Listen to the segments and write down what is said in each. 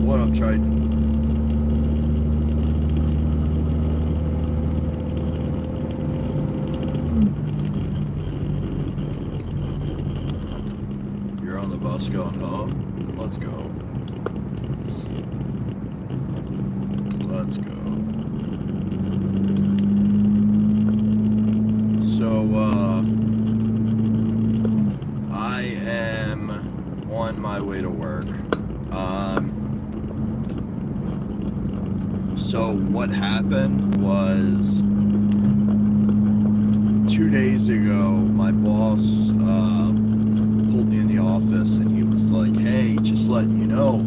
What up, Triton? You're on the bus going home? Let's go. Let's go. So, I am on my way to work. So what happened was 2 days ago, my boss pulled me in the office and he was like, "Hey, just letting you know,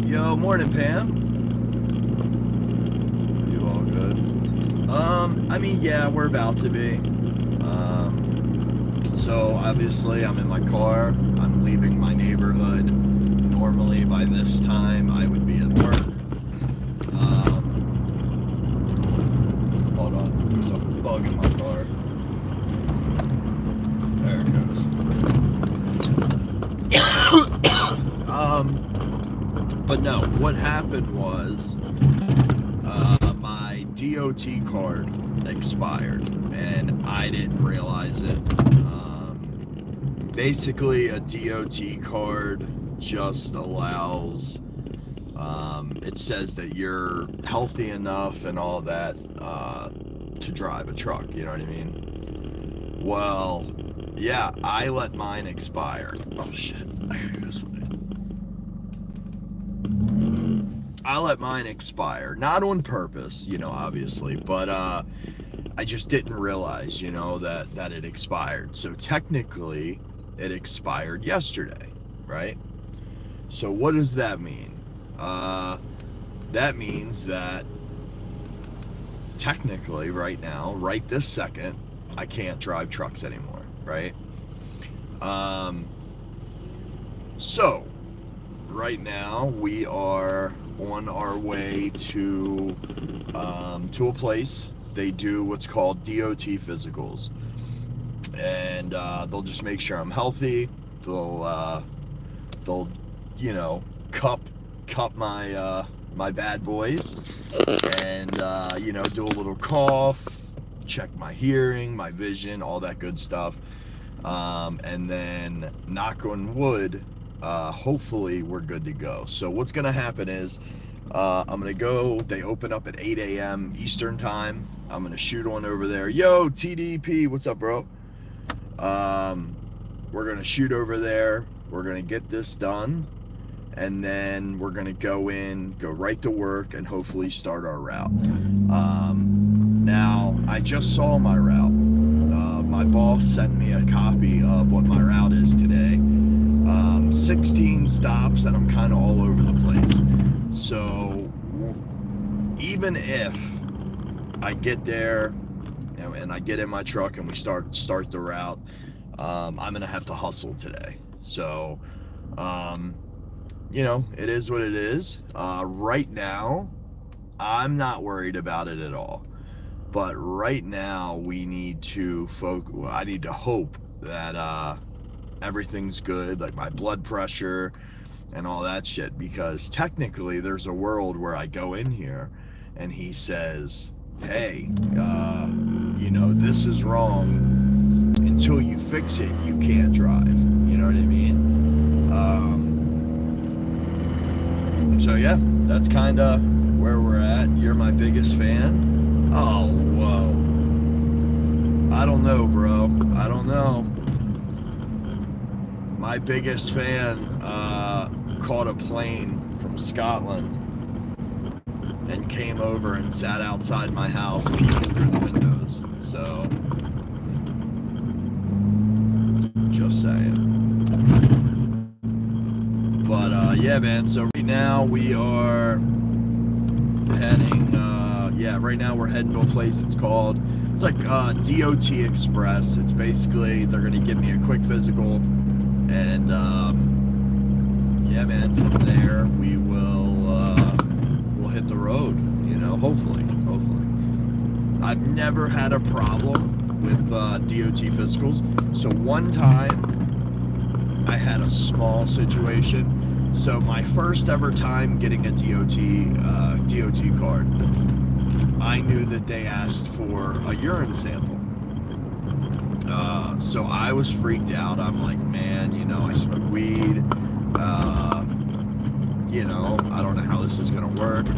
yo, morning, Pam. You all good?" I mean, yeah, we're about to be. So obviously I'm in my car. I'm leaving my neighborhood. Normally by this time I would be at work. Hold on, there's a bug in my car. There it goes. But no, what happened was my DOT card expired and I didn't realize it. Basically a DOT card just allows, it says that you're healthy enough and all that to drive a truck, you know what I mean? Well, yeah, I let mine expire. Oh shit, I gotta go this way. I let mine expire, not on purpose, you know, obviously, but I just didn't realize, you know, that it expired. So technically it expired yesterday, right? So what does that mean? That means that technically right now, right this second, I can't drive trucks anymore, right? So right now we are on our way to a place. They do what's called DOT physicals, and they'll just make sure I'm healthy. They'll you know, cup my my bad boys, and you know, do a little cough, check my hearing, my vision, all that good stuff, and then knock on wood, hopefully we're good to go. So what's gonna happen is I'm gonna go, they open up at 8 a.m. Eastern time. I'm gonna shoot on over there. Yo, TDP, what's up, bro? We're gonna shoot over there, we're gonna get this done, and then we're gonna go right to work, and hopefully start our route. Now, I just saw my route. My boss sent me a copy of what my route is today. 16 stops, and I'm kind of all over the place. So even if I get there and I get in my truck and we start the route, I'm gonna have to hustle today. So you know, it is what it is. Right now I'm not worried about it at all, but right now we need to I need to hope that everything's good, like my blood pressure and all that shit, because technically there's a world where I go in here and he says, "Hey, you know, this is wrong. Until you fix it, you can't drive." You know what I mean? So yeah, that's kind of where we're at. You're my biggest fan? Oh, whoa. I don't know, bro. I don't know. My biggest fan caught a plane from Scotland and came over and sat outside my house peeking through the windows. So, just saying. But yeah, man, so right now we are heading, right now we're heading to a place. It's like DOT Express. It's basically, they're going to give me a quick physical, and yeah, man, from there we'll hit the road, you know, hopefully. I've never had a problem with DOT physicals. So one time I had a small situation So my first ever time getting a DOT card, I knew that they asked for a urine sample. So I was freaked out. I'm like, man, you know, I smoke weed. You know, I don't know how this is gonna work.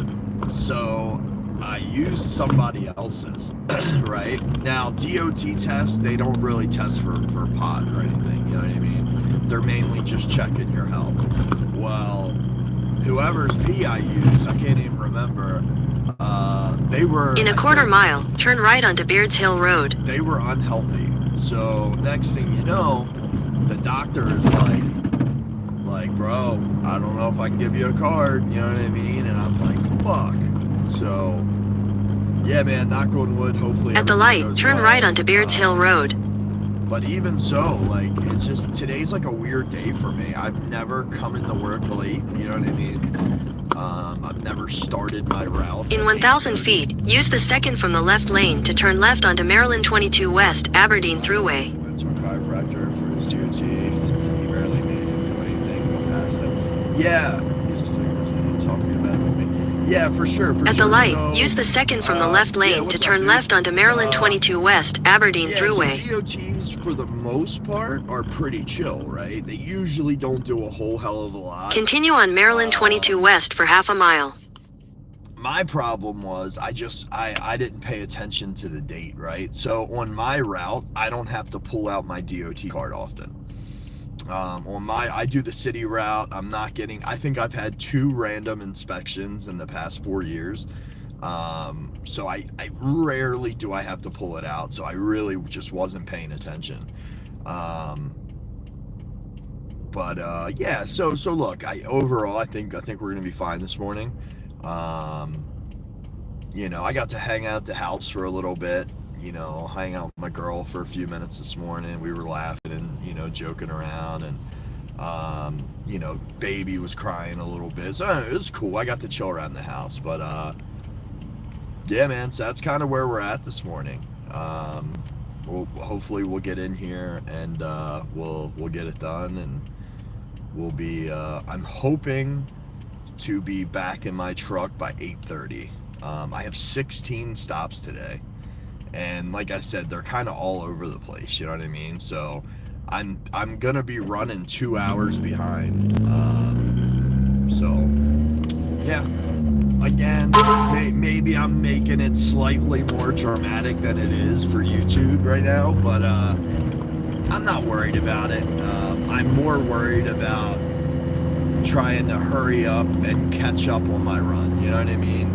So I used somebody else's, right? Now, DOT tests, they don't really test for pot or anything, you know what I mean? They're mainly just checking your health. Well, whoever's pee I used, I can't even remember, they were... In a quarter mile, turn right onto Beards Hill Road. They were unhealthy. So next thing you know, the doctor is like, bro, I don't know if I can give you a card, you know what I mean? And I'm like, fuck. So, yeah, man, knock on wood, hopefully. At the light, turn right onto Beards Hill Road. But even so, like, it's just, today's like a weird day for me. I've never come into work late, you know what I mean? I've never started my route. In 1,000 feet, use the second from the left lane to turn left onto Maryland 22 West, Aberdeen Thruway. Went to a chiropractor for his DOT. He barely made him do anything, go past him. Yeah, he's just talking about it with me. Yeah, for sure. At the light, so, use the second from the left lane to turn left onto Maryland 22 West, Aberdeen Thruway. So DOTs, for the most part, are pretty chill, right? They usually don't do a whole hell of a lot. Continue on Maryland 22 West for half a mile. My problem was I didn't pay attention to the date, right? So on my route, I don't have to pull out my DOT card often. I do the city route. I think I've had 2 random inspections in the past 4 years. So I rarely do I have to pull it out. So I really just wasn't paying attention. Yeah, so look, overall, I think we're going to be fine this morning. You know, I got to hang out at the house for a little bit, you know, hang out with my girl for a few minutes this morning. We were laughing and, you know, joking around, and, you know, baby was crying a little bit. So it was cool. I got to chill around the house, but, yeah, man, so that's kind of where we're at this morning. Hopefully we'll get in here and, we'll get it done, and we'll be, I'm hoping to be back in my truck by 8:30. I have 16 stops today, and like I said, they're kind of all over the place, you know what I mean? So I'm gonna be running 2 hours behind. So yeah, again, maybe I'm making it slightly more dramatic than it is for YouTube right now, but I'm not worried about it. I'm more worried about trying to hurry up and catch up on my run, you know what I mean?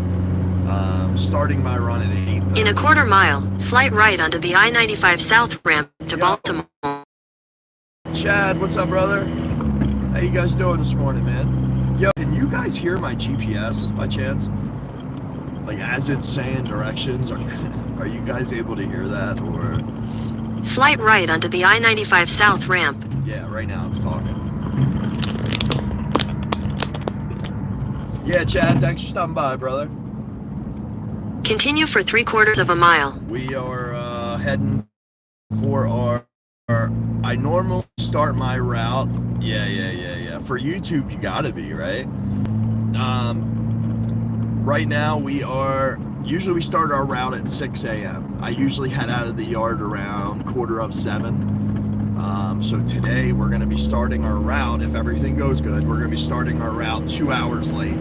Starting my run at 8:30. In a quarter mile, slight right onto the I-95 South ramp to Baltimore. Chad, what's up, brother? How you guys doing this morning, man? Yo, can you guys hear my GPS by chance? Like, as it's saying directions, are you guys able to hear that, or? Slight right onto the I-95 South ramp. Yeah, right now it's talking. Yeah, Chad, thanks for stopping by, brother. Continue for 3/4 of a mile. We are heading for our I normally start my route. Yeah. For YouTube, you gotta be, right? Right now usually we start our route at 6 a.m. I usually head out of the yard around 7:15. So today we're gonna be starting our route, if everything goes good, we're gonna be starting our route 2 hours late.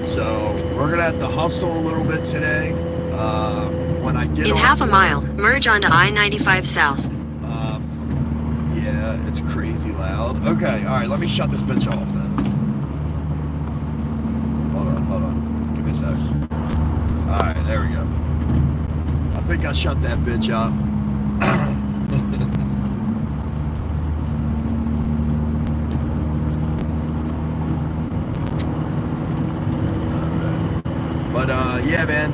So we're gonna have to hustle a little bit today. When I get in half a mile, merge onto I-95 South. Yeah, it's crazy loud. Okay, all right, let me shut this bitch off then. Hold on. Give me a sec. All right, there we go. I think I shut that bitch up. But yeah, man,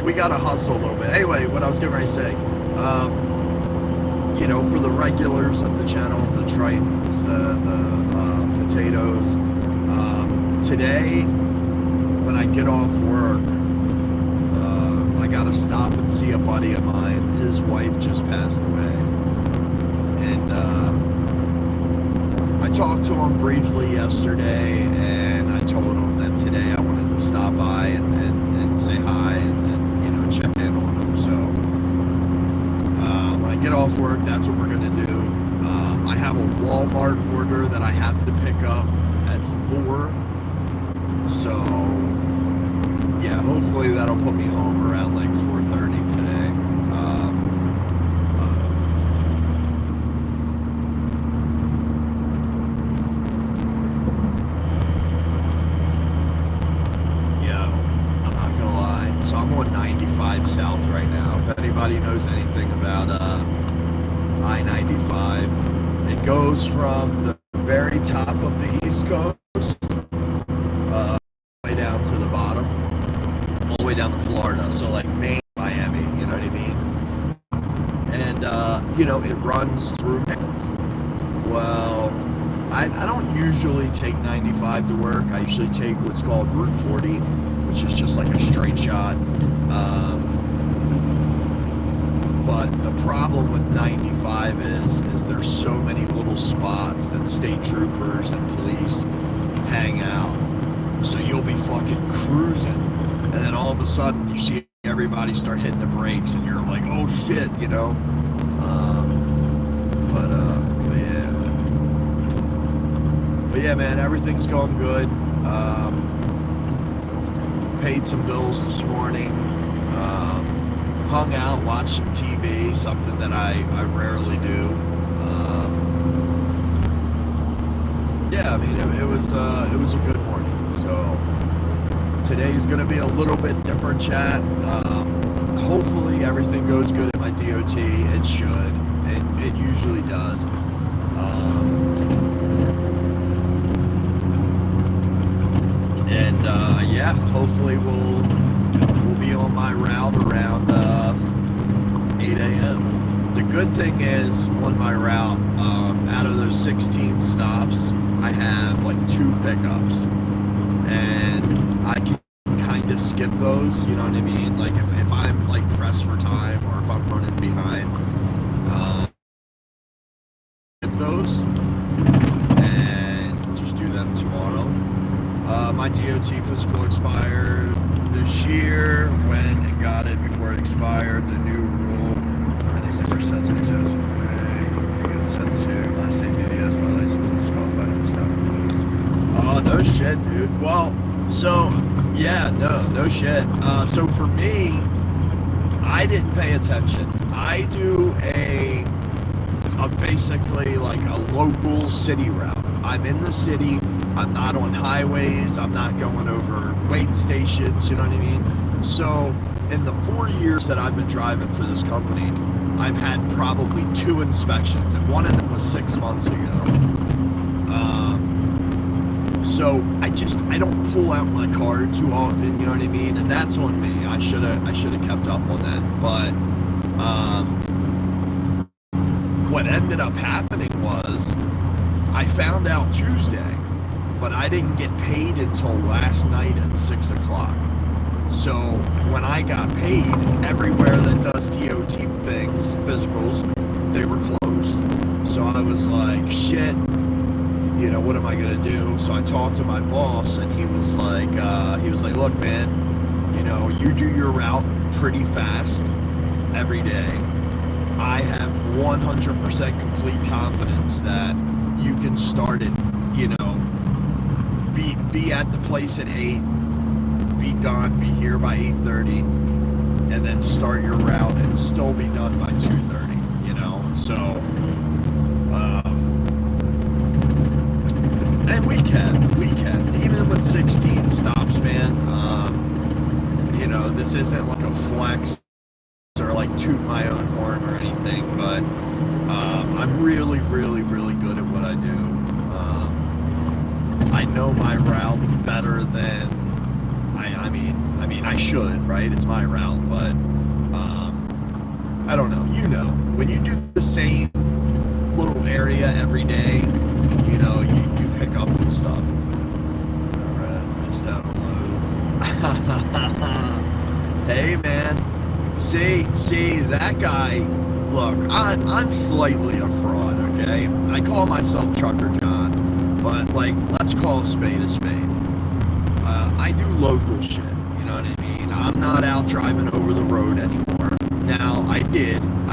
we gotta hustle a little bit. Anyway, what I was getting ready to say, you know, for the regulars of the channel, the Tritons, the potatoes, today when I get off work, I gotta stop and see a buddy of mine. His wife just passed away, and I talked to him briefly yesterday, and I told him that today I wanted to stop by and say hi and check in on him. So when I get off work, that's what we're gonna do. I have a Walmart order that I have to pick up at 4. So yeah, hopefully that'll put me home around like 4:30 today. So I'm on 95 South right now. If anybody knows anything about I-95, it goes from the very top of the East Coast way down to the bottom, all the way down to Florida. So like Maine, Miami, you know what I mean? And it runs through Maine. Well, I don't usually take 95 to work. I usually take what's called Route 40, which is just like a straight shot. But the problem with 95 is there's so many little spots that state troopers and police hang out. So you'll be fucking cruising, and then all of a sudden you see everybody start hitting the brakes, and you're like, oh shit, But yeah, man, everything's going good. Paid some bills this morning. Hung out, watched some TV, something that I rarely do. Yeah, I mean, it was a good morning. So today's gonna be a little bit different chat. Hopefully everything goes good at my DOT. It should. It usually does. Yeah, hopefully we'll be on my route around 8 a.m. The good thing is, on my route, out of those 16 stops, I have like 2 pickups, and I can kind of skip those, you know what I mean? Like if I'm like pressed for time, or if I'm running behind, skip those and just do them tomorrow. My DOT physical expired this year. Went and got it before it expired. The new rule, and it's never sent it, says, okay, you get sent to my state PDS, my license was disqualified and was not removed. Oh, no shit, dude. Well, so, yeah, no shit. So for me, I didn't pay attention. I do a basically like a local city route. I'm in the city. I'm not on highways. I'm not going over wait stations. You know what I mean? So in the 4 years that I've been driving for this company, I've had probably 2 inspections, and one of them was 6 months ago. So I don't pull out my card too often. You know what I mean? And that's on me. I should have kept up on that. But what ended up happening was I found out Tuesday, but I didn't get paid until last night at 6 o'clock. So when I got paid, everywhere that does DOT things, physicals, they were closed. So I was like, shit, what am I gonna do? So I talked to my boss, and he was like, look, man, you do your route pretty fast every day. I have 100% complete confidence that you can start it, be at the place at 8, be done, be here by 8:30, and then start your route and still be done by 2:30, so and we can, even with 16 stops, man. This isn't like a flex or like toot my own horn or anything, but I'm really, really, really good at what I do. I know my route better than I mean I should, right? It's my route, but I don't know. When you do the same little area every day, you pick up on stuff. Alright, missed out on load. Hey, man. See, that guy. Look, I'm slightly a fraud, okay? I call myself Trucker John. But like, let's call a spade a spade. I do local shit, you know what I mean? I'm not out driving over the road anymore. Now, I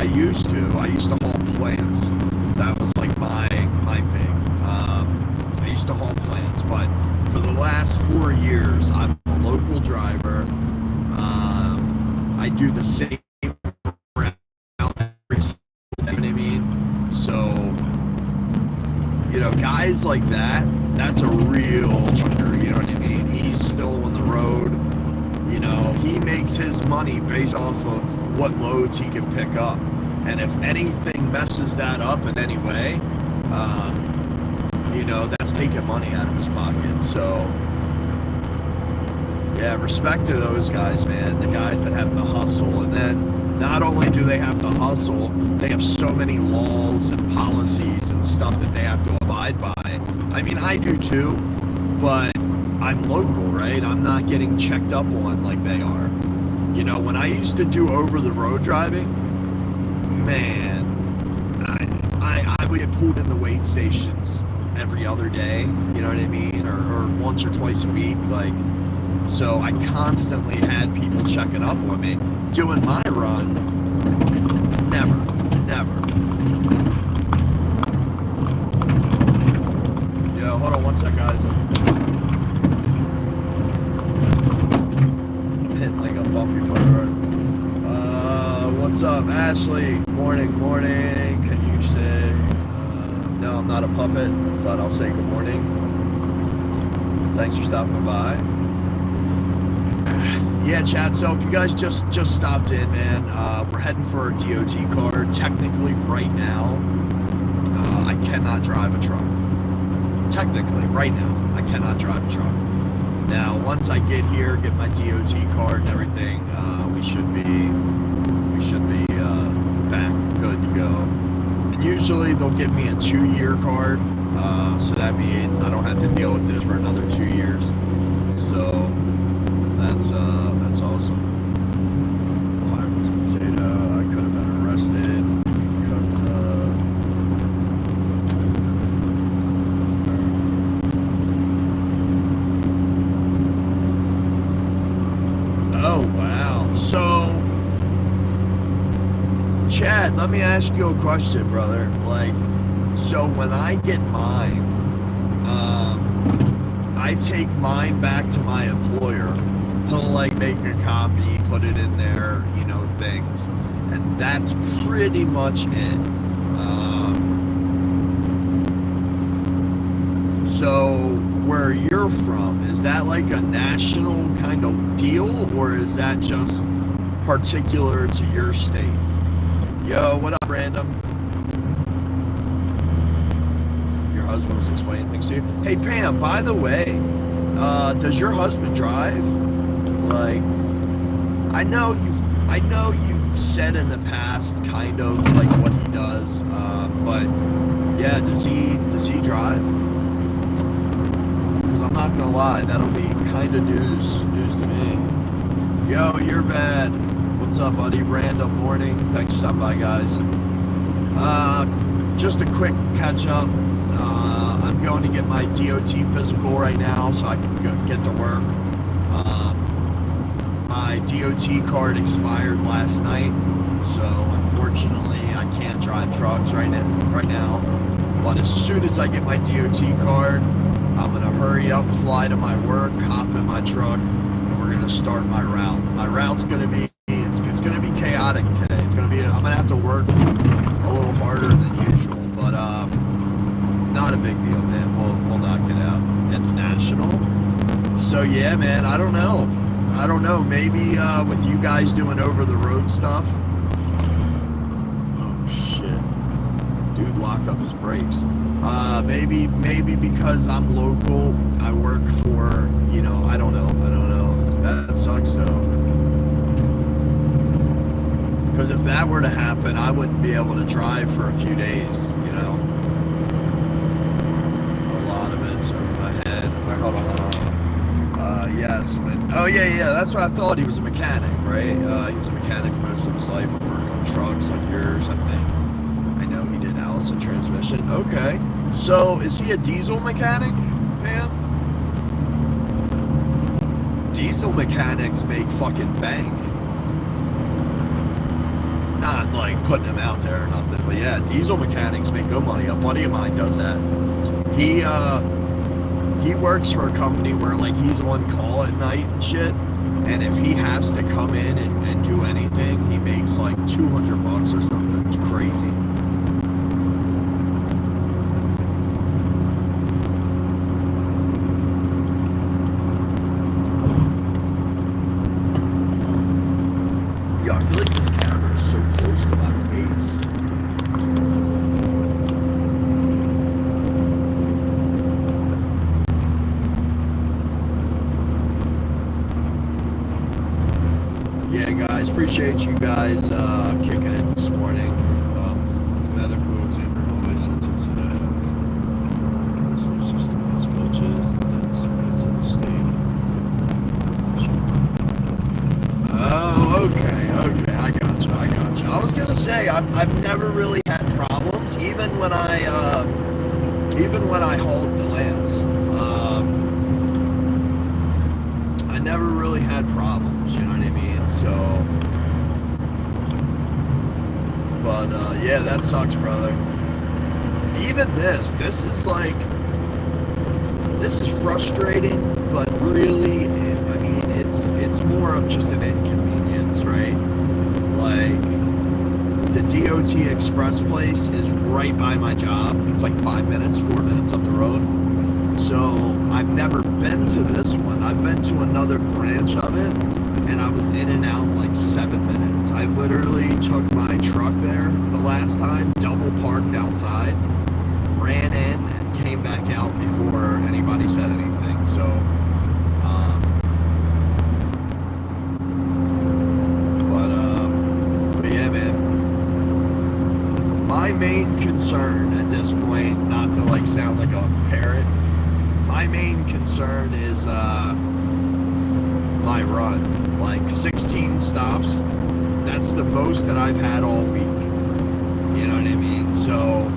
used to haul plants. That was like my thing. I used to haul plants, but for the last 4 years, I'm a local driver. I do the same route every single day, you know what I mean? So, you know, guys like that, that's a real trucker, you know what I mean? He's still on the road, you know, he makes his money based off of what loads he can pick up. And if anything messes that up in any way, you know, that's taking money out of his pocket. So, yeah, respect to those guys, man, the guys that have the hustle. And then not only do they have the hustle, they have so many laws and policies and stuff that they have to abide by. I mean, I do too, but I'm local, right? I'm not getting checked up on like they are. You know, when I used to do over-the-road driving, man, I would get pulled in the weigh stations every other day, you know what I mean? Or once or twice a week, like, so I constantly had people checking up on me. Doing my run, never. Yo, hold on one sec, guys. I'm hitting like a bumpy part. What's up, Ashley? Morning. Can you say, no, I'm not a puppet, but I'll say good morning. Thanks for stopping by. Yeah, chat. So if you guys just stopped in, man, we're heading for a DOT card. Technically, right now, I cannot drive a truck. Technically, right now, I cannot drive a truck. Now, once I get here, get my DOT card and everything, we should be back, good to go. And usually they'll give me a 2-year card, so that means I don't have to deal with this for another 2 years. So that's awesome. Harmless potato. I could have been arrested because oh wow. So Chad, let me ask you a question, brother. Like, so when I get mine, I take mine back to my employer. He'll like make a copy, put it in there, you know, things, and that's pretty much it. So where you're from, is that like a national kind of deal, or is that just particular to your state? Yo, what up, Random? Your husband was explaining things to you. Hey, Pam, by the way, does your husband drive? Like, I know you've said in the past kind of like what he does, but yeah, does he drive? Because I'm not gonna lie, that'll be kind of news to me. Yo, you're bad. What's up, buddy? Random morning. Thanks for stopping by, guys. Just a quick catch up. I'm going to get my DOT physical right now so I can get to work. My DOT card expired last night, so unfortunately I can't drive trucks right now. But as soon as I get my DOT card, I'm gonna hurry up, fly to my work, hop in my truck, and we're gonna start my route. My route's gonna be it's gonna be chaotic today. I'm gonna have to work a little harder than usual, but not a big deal, man. We'll knock it out. It's national, so yeah, man. I don't know. Maybe with you guys doing over the road stuff. Oh shit, dude locked up his brakes. Maybe because I'm local, I work for, you know, I don't know. That sucks though. Because if that were to happen, I wouldn't be able to drive for a few days, you know. A lot of it's over my head. All right, hold on. Yes. Oh, yeah, that's what I thought. He was a mechanic, right? He was a mechanic most of his life. He worked on trucks like yours, I think. I know he did Allison transmission. Okay. So, is he a diesel mechanic, man? Diesel mechanics make fucking bank. Not like putting him out there or nothing, but yeah, diesel mechanics make good money. A buddy of mine does that. He works for a company where like he's on call at night and shit. And if he has to come in and do anything, he makes like $200 or something. It's crazy. Yeah, I feel like this camera is so close to my face. Yeah, guys, appreciate you guys kicking it this morning. The medical examiner always sends it today. This new system has glitches and then submits in the state. Oh, okay, I gotcha. I was gonna say I've never really had problems, even when I hauled plants. I never really had problems, you know what I mean? So, but yeah, that sucks, brother. Even this is frustrating, but really, I mean, it's more of just an inconvenience, right? Like, the DOT Express place is right by my job. It's like 4 minutes up the road. So I've never been to this one. I've been to another branch of it, and I was in and out in like 7 minutes. I literally took my truck there the last time, double parked outside, ran in, and came back out before anybody said anything. So, but yeah, man. My main concern at this point, not to like sound like a parrot, my main concern is my run. Like 16 stops, that's the most that I've had all week. You know what I mean? So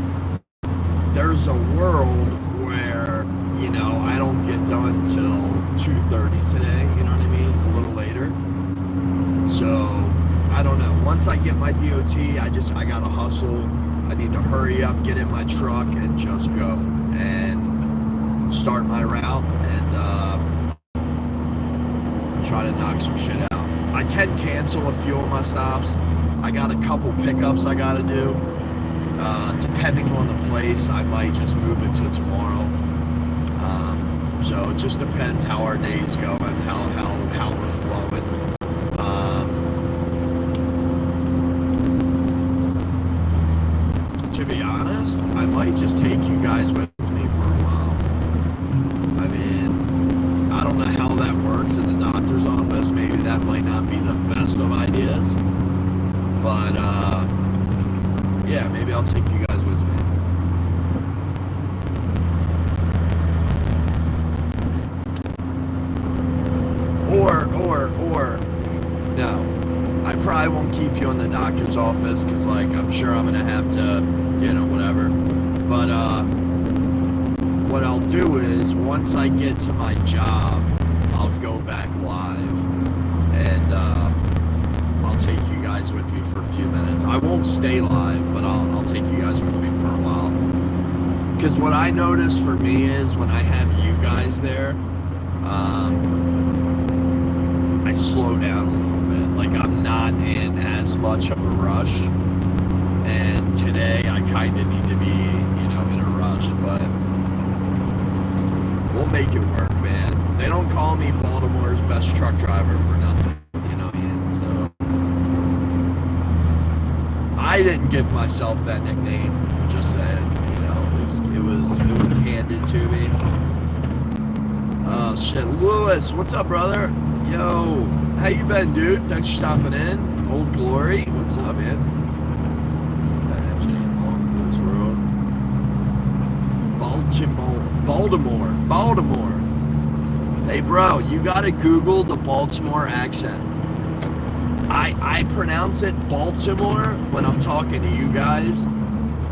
there's a world where, you know, I don't get done till 2:30 today, you know what I mean? A little later. So I don't know. Once I get my DOT, I gotta hustle. I need to hurry up, get in my truck, and just go. And start my route and try to knock some shit out. I can cancel a few of my stops. I got a couple pickups I gotta do. Depending on the place, I might just move it to tomorrow. So it just depends how our day's going, how we're flowing. To be honest, I might just take you guys with me for a while. I mean, I don't know how that works in the doctor's office. Maybe that might not be the best of ideas. But, yeah, maybe I'll take you guys with me. Or, no. I probably won't keep you in the doctor's office because, like, I'm sure I'm going to have to, you know, whatever. But, what I'll do is, once I get to my job, I'll go back live. And, I'll take you guys with me for a few minutes. I won't stay live, but I'll take you guys with me for a while. Because what I notice for me is when I have you guys there, I slow down a little bit. Like, I'm not in as much of a rush. And today I kind of need to be, you know, in a rush, but we'll make it work, man. They don't call me Baltimore's best truck driver for nothing, you know what I mean? So I didn't give myself that nickname, just saying, you know, it was handed to me. Oh shit, Lewis, what's up, brother? Yo, how you been, dude? Thanks for stopping in. Old Glory, what's up, man? That engine ain't long for this road. Baltimore. Hey, bro, you gotta Google the Baltimore accent. I pronounce it Baltimore when I'm talking to you guys,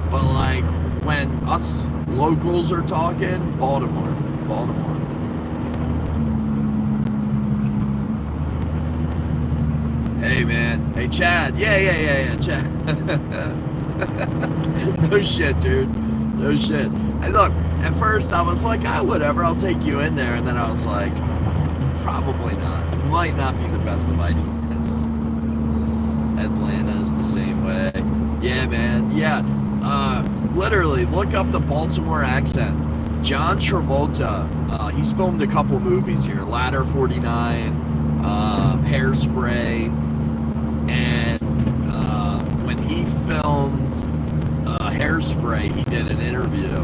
but like when locals are talking, Baltimore. Hey, man. Hey, Chad. Yeah, Chad. No shit, dude. No shit. Hey, look, at first I was like, whatever, I'll take you in there. And then I was like, probably not. Might not be the best of ideas. Atlanta is the same way. Yeah, man. Yeah. Literally, look up the Baltimore accent. John Travolta. He's filmed a couple movies here. Ladder 49, Hairspray. And when he filmed Hairspray, he did an interview,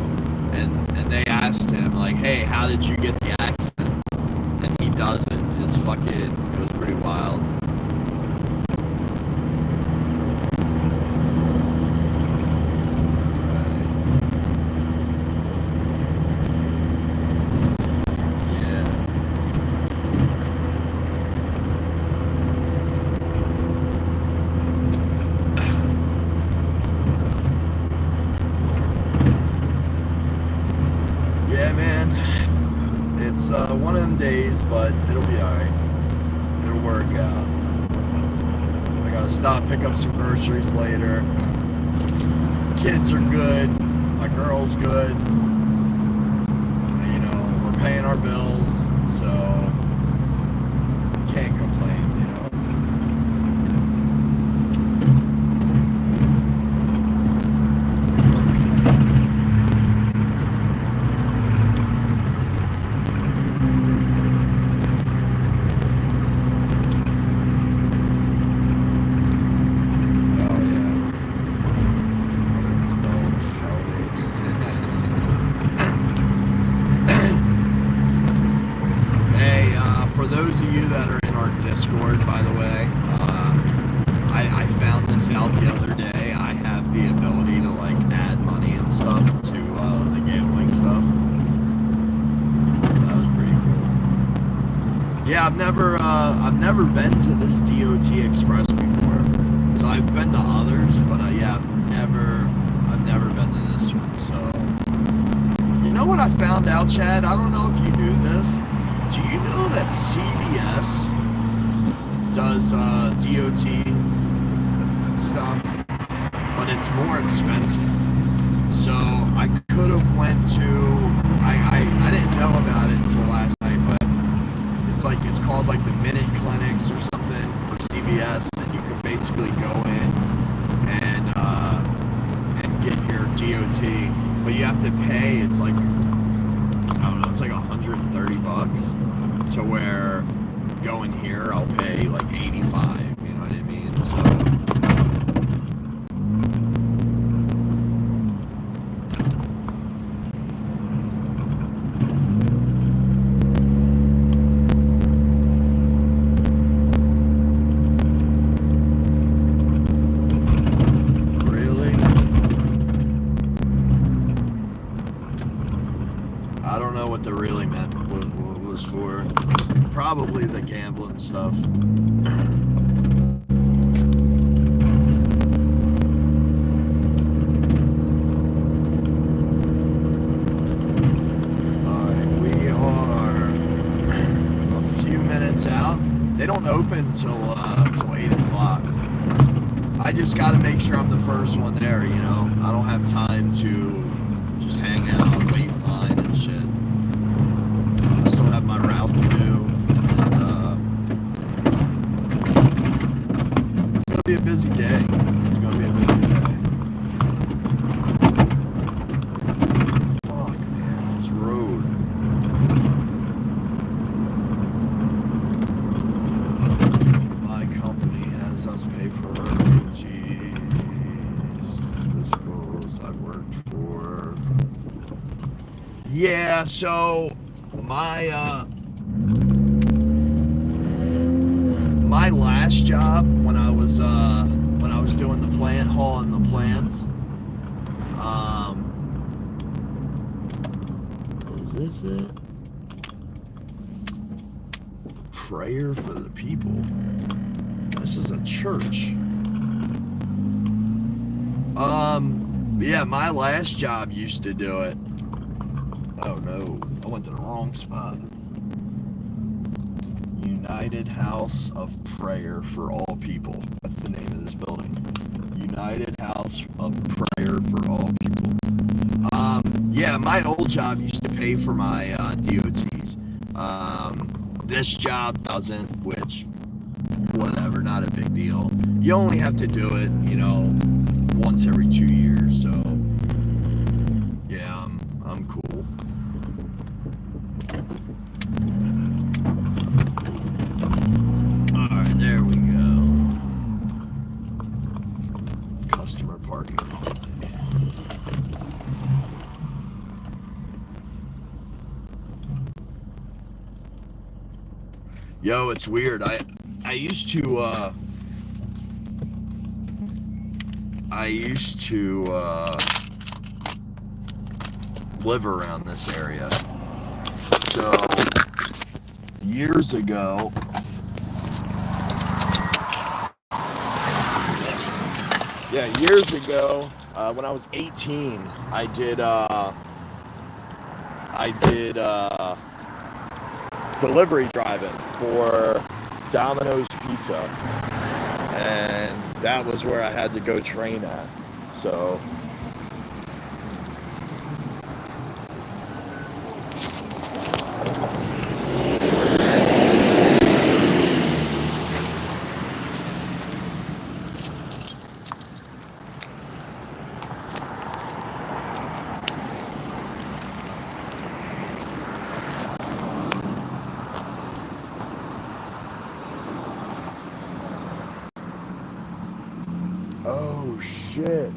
and they asked him, like, hey, how did you get the accent? And he doesn't. It was pretty wild. One of them days, but it'll be alright. It'll work out. I gotta stop, pick up some groceries later. Kids are good. My girl's good. You know, we're paying our bills, so can't complain, you know. I've never been to this DOT Express before. So I've been to others, but yeah, I've never been to this one. So, you know what I found out, Chad? I don't know if you knew this. Do you know that CVS does DOT stuff, but it's more expensive? So I could have went to. I didn't know about it until last night, but it's called like the Minute Clinics or something for CVS, and you can basically go in and get your DOT, but you have to pay. It's like, I don't know, it's like $130, to where going here I'll pay like 85. You know what I mean? So. Probably the gambling stuff. Alright, we are a few minutes out. They don't open till 8 o'clock. I just gotta make sure I'm the first one there, you know? I don't have time to just hang out, wait in line and shit. I still have my route to do. Be a busy day. It's gonna be a busy day. Fuck, man, this road. My company has us pay for our physicals I've worked for. Yeah, so my last job when I was doing the plant, hauling the plants, is this it? Prayer for the people. This is a church. Yeah, my last job used to do it. Oh no, I went to the wrong spot. United House of Prayer for All People. That's the name of this building. United House of Prayer for All People. Yeah, my old job used to pay for my DOTs. This job doesn't, which, whatever, not a big deal. You only have to do it, once every 2 years, so yeah, I'm cool. Alright, there we go. Customer parking. Yo, it's weird. I used to live around this area. So years ago, when I was 18, I did delivery driving for Domino's Pizza, and that was where I had to go train at. So oh shit.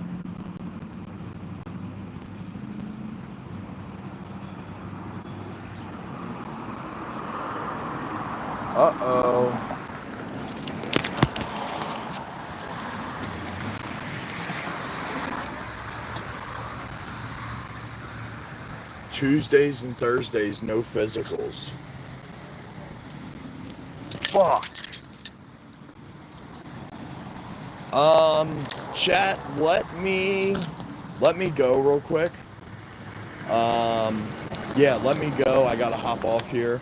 Uh-oh. Tuesdays and Thursdays, no physicals. Fuck. Chat, let me go real quick. Yeah, let me go. I gotta hop off here.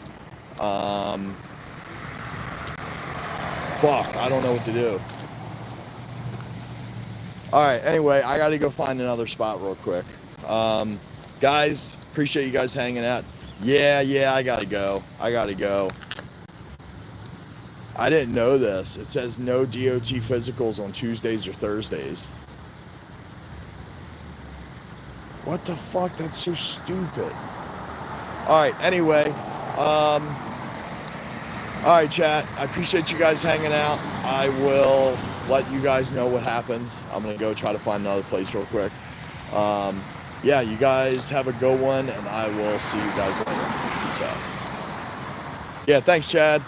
Fuck, I don't know what to do. Alright, anyway, I gotta go find another spot real quick. Guys, appreciate you guys hanging out. Yeah, I gotta go. I didn't know this. It says no DOT physicals on Tuesdays or Thursdays. What the fuck? That's so stupid. Alright, anyway. Alright, chat. I appreciate you guys hanging out. I will let you guys know what happens. I'm going to go try to find another place real quick. Yeah, you guys have a good one, and I will see you guys later. So, yeah, thanks, Chad.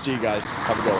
See you guys. Have a good one.